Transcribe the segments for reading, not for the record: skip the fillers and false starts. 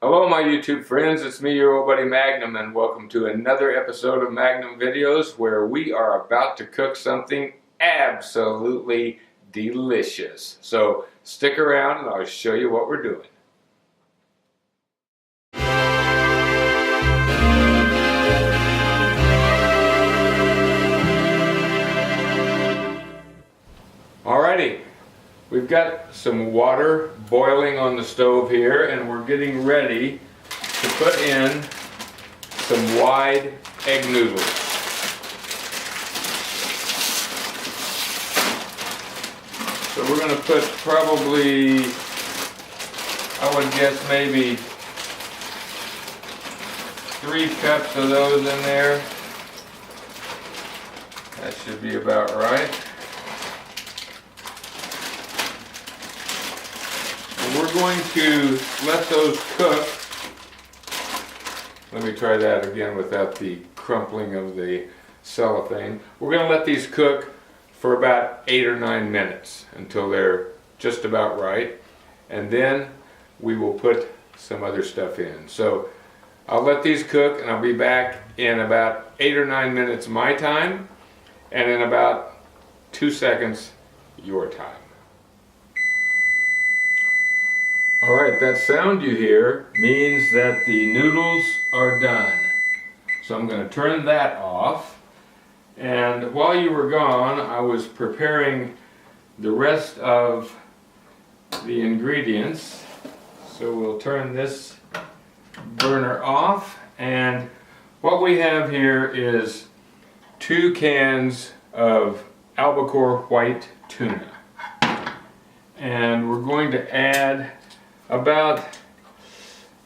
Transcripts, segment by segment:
Hello my YouTube friends, it's me, your old buddy Magnum, and welcome to another episode of Magnum Videos where we are about to cook something absolutely delicious. So stick around and I'll show you what we're doing. Alrighty, we've got some water boiling on the stove here and we're getting ready to put in some wide egg noodles. So we're going to put probably, I would guess maybe 3 cups of those in there. That should be about right. We're going to let those cook. Let me try that again without the crumpling of the cellophane. We're going to let these cook for about 8 or 9 minutes until they're just about right. And then we will put some other stuff in. So I'll let these cook and I'll be back in about 8 or 9 minutes my time and in about 2 seconds your time. Alright, that sound you hear means that the noodles are done. So I'm going to turn that off. And while you were gone, I was preparing the rest of the ingredients. So we'll turn this burner off. And what we have here is 2 cans of albacore white tuna. And we're going to add about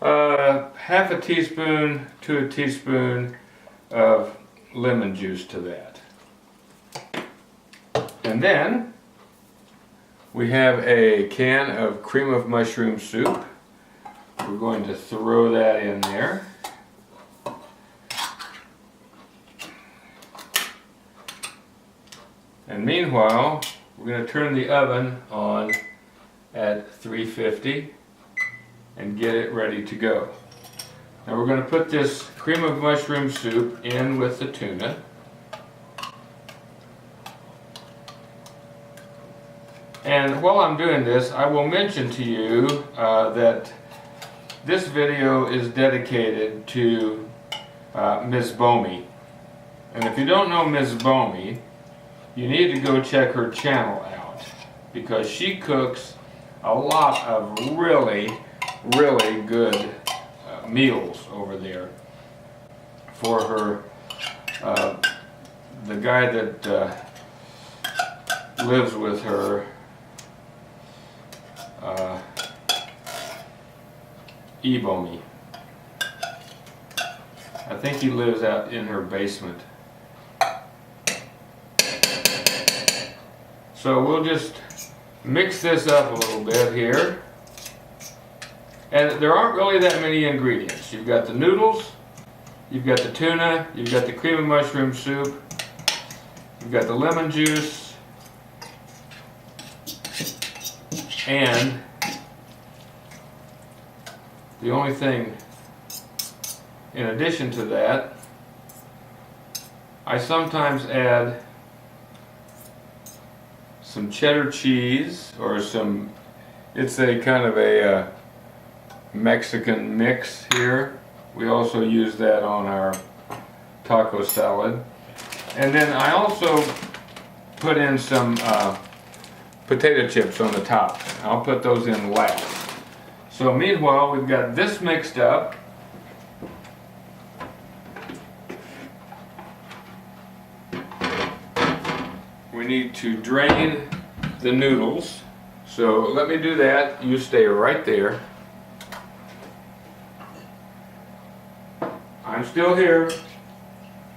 half a teaspoon to a teaspoon of lemon juice to that. And then we have a can of cream of mushroom soup. We're going to throw that in there. And meanwhile, we're going to turn the oven on at 350 and get it ready to go. Now we're going to put this cream of mushroom soup in with the tuna. And while I'm doing this, I will mention to you that this video is dedicated to Ms. Bomey. And if you don't know Ms. Bomey, you need to go check her channel out because she cooks a lot of really good meals over there for her the guy that lives with her, Ebomi. I think he lives out in her basement. So we'll just mix this up a little bit here. And there aren't really that many ingredients. You've got the noodles, you've got the tuna, you've got the cream of mushroom soup, you've got the lemon juice, and the only thing in addition to that, I sometimes add some cheddar cheese or some, it's a kind of a Mexican mix here. We also use that on our taco salad. And then I also put in some potato chips on the top. I'll put those in last. So meanwhile, we've got this mixed up. We need to drain the noodles. So let me do that. You stay right there. I'm still here.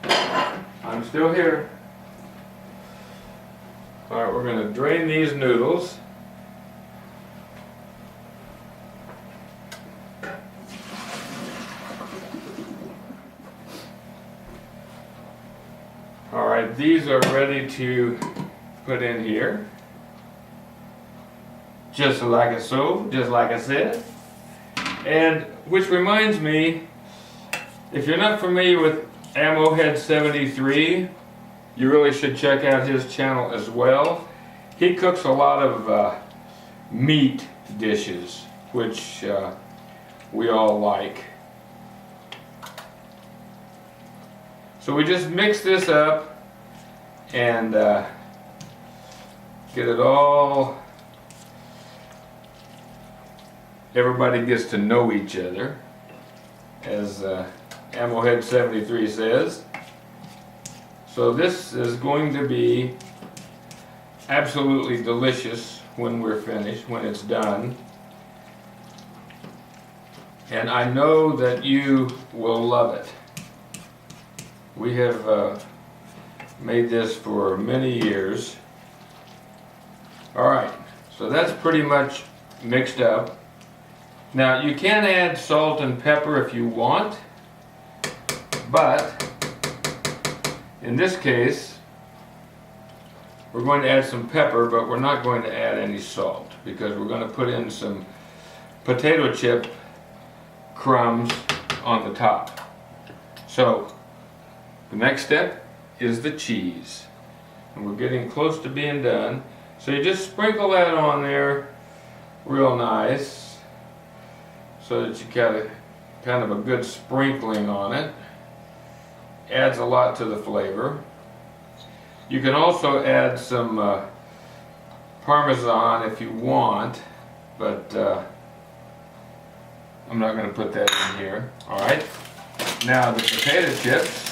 I'm still here. Alright, we're going to drain these noodles. Alright, these are ready to put in here. Just like so, just like I said. And which reminds me, if you're not familiar with Ammohead 73, you really should check out his channel as well. He cooks a lot of meat dishes, which we all like. So we just mix this up and get it all, everybody gets to know each other, as Ammohead 73 says. So this is going to be absolutely delicious when we're finished, when it's done. And I know that you will love it. We have made this for many years. Alright, so that's pretty much mixed up. Now you can add salt and pepper if you want, but in this case we're going to add some pepper, but we're not going to add any salt because we're going to put in some potato chip crumbs on the top. So the next step is the cheese, and we're getting close to being done. So you just sprinkle that on there real nice so that you got kind of a good sprinkling on it. Adds a lot to the flavor. You can also add some Parmesan if you want, but I'm not going to put that in here. Alright, now the potato chips.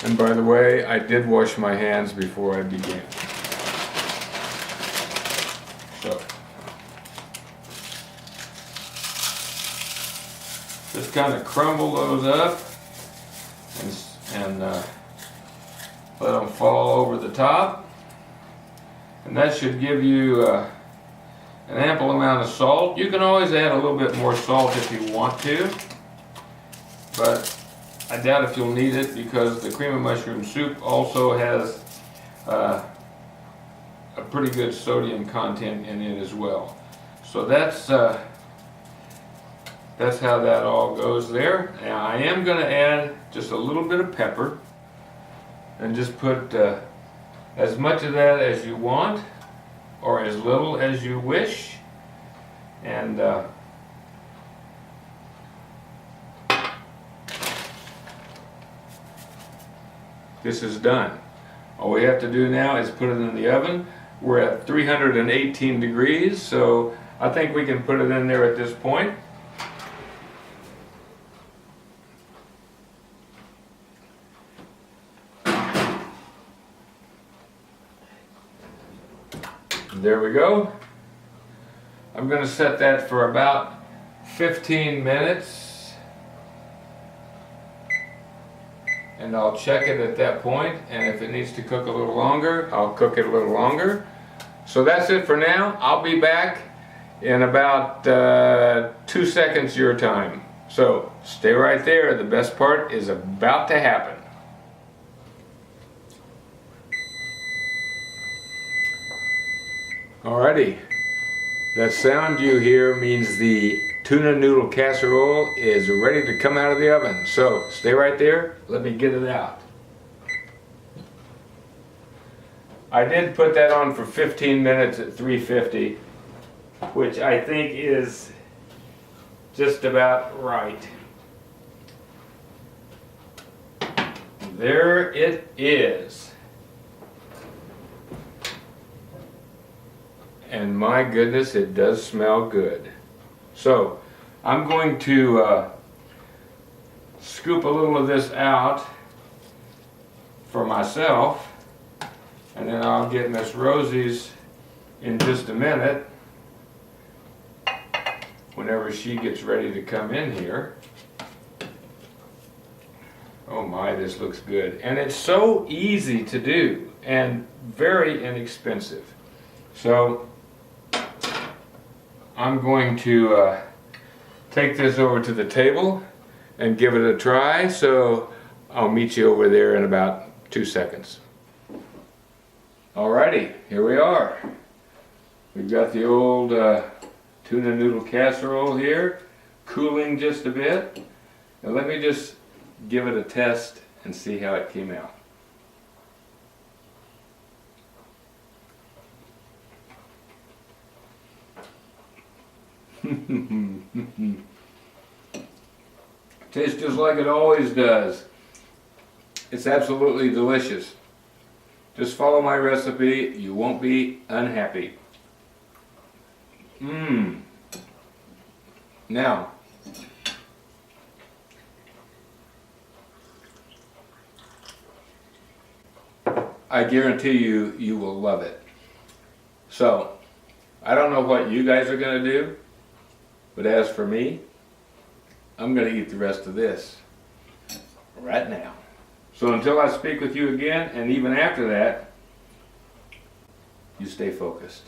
And by the way, I did wash my hands before I began. So, just kind of crumble those up and let them fall over the top. And that should give you an ample amount of salt. You can always add a little bit more salt if you want to, but I doubt if you'll need it because the cream of mushroom soup also has a pretty good sodium content in it as well. So that's how that all goes there. Now I am going to add just a little bit of pepper and just put as much of that as you want or as little as you wish. And this is done. All we have to do now is put it in the oven. We're at 318 degrees, so I think we can put it in there at this point. There we go. I'm going to set that for about 15 minutes. And I'll check it at that point, and if it needs to cook a little longer, I'll cook it a little longer. So that's it for now. I'll be back in about 2 seconds your time. So stay right there. The best part is about to happen. Alrighty. That sound you hear means the tuna noodle casserole is ready to come out of the oven. So stay right there, let me get it out. I did put that on for 15 minutes at 350, which I think is just about right. There it is. And my goodness, it does smell good. So I'm going to scoop a little of this out for myself, and then I'll get Miss Rosie's in just a minute whenever she gets ready to come in here. Oh my, this looks good. And it's so easy to do and very inexpensive. So I'm going to take this over to the table and give it a try, so I'll meet you over there in about 2 seconds. Alrighty, here we are. We've got the old tuna noodle casserole here, cooling just a bit. Now let me just give it a test and see how it came out. Tastes just like it always does. It's absolutely delicious. Just follow my recipe, you won't be unhappy. Now, I guarantee you, you will love it. So, I don't know what you guys are going to do, but as for me, I'm going to eat the rest of this right now. So until I speak with you again, and even after that, you stay focused.